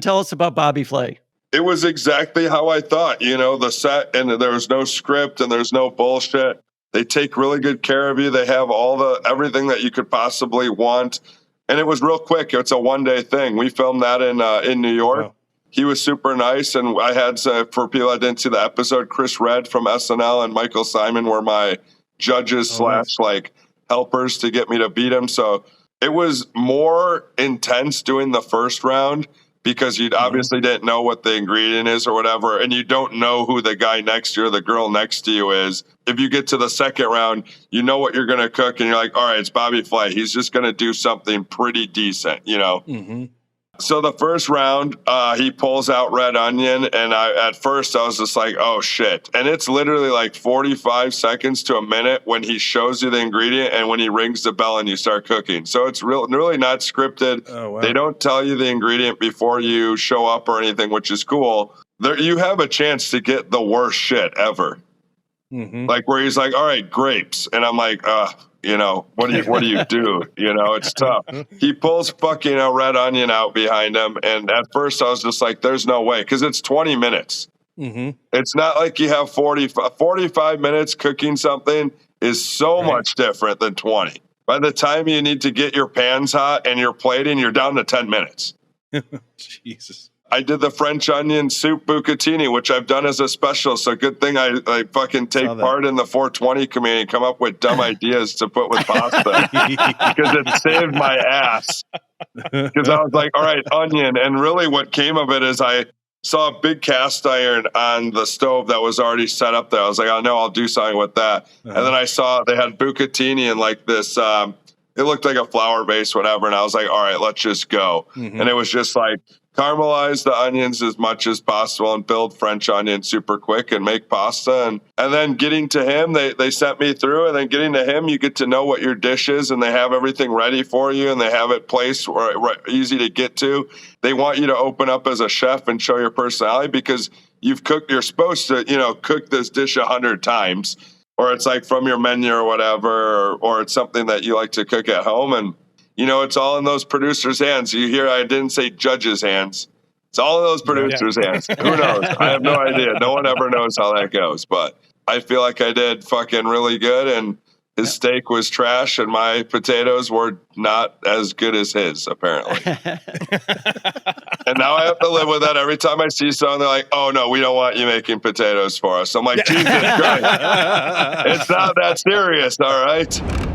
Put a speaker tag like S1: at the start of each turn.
S1: tell us about Bobby Flay.
S2: It was exactly how I thought, the set, and there was no script and there's no bullshit. They take really good care of you. They have everything that you could possibly want. And it was real quick. It's a one-day thing. We filmed that in New York. Wow. He was super nice. And I had, for people that didn't see the episode, Chris Redd from SNL and Michael Simon were my judges / helpers to get me to beat him. So it was more intense doing the first round because you obviously didn't know what the ingredient is or whatever, and you don't know who the guy next to you or the girl next to you is. If you get to the second round, you know what you're going to cook, and you're like, all right, it's Bobby Flay. He's just going to do something pretty decent, Mm-hmm. So the first round, he pulls out red onion, and at first I was just like, oh, shit. And it's literally like 45 seconds to a minute when he shows you the ingredient and when he rings the bell and you start cooking. So it's really not scripted. Oh, wow. They don't tell you the ingredient before you show up or anything, which is cool. You have a chance to get the worst shit ever. Mm-hmm. Like where he's like, all right, grapes. And I'm like, what do you do? It's tough. He pulls fucking a red onion out behind him. And at first I was just like, there's no way. Cause it's 20 minutes. Mm-hmm. It's not like you have 45 minutes cooking something is so much different than 20. By the time you need to get your pans hot and you're plating, you're down to 10 minutes.
S3: Jesus.
S2: I did the French onion soup bucatini, which I've done as a special. So good thing I fucking take part in the 420 community and come up with dumb ideas to put with pasta because it saved my ass. Because I was like, all right, onion. And really what came of it is I saw a big cast iron on the stove that was already set up there. I was like, oh, no, I'll do something with that. Uh-huh. And then I saw they had bucatini and like this, it looked like a flour base, whatever. And I was like, all right, let's just go. Mm-hmm. And it was just like, caramelize the onions as much as possible and build French onion super quick and make pasta. And then getting to him, they sent me through, and then getting to him, you get to know what your dish is, and they have everything ready for you, and they have it placed easy to get to. They want you to open up as a chef and show your personality because you're supposed to, cook this dish 100 times, or it's like from your menu or whatever, or it's something that you like to cook at home. And it's all in those producers' hands. You hear I didn't say judges' hands. It's all in those producers' hands. Who knows? I have no idea. No one ever knows how that goes. But I feel like I did fucking really good, and his steak was trash, and my potatoes were not as good as his, apparently. And now I have to live with that. Every time I see someone, they're like, oh, no, we don't want you making potatoes for us. I'm like, Jesus Christ. It's not that serious, all right?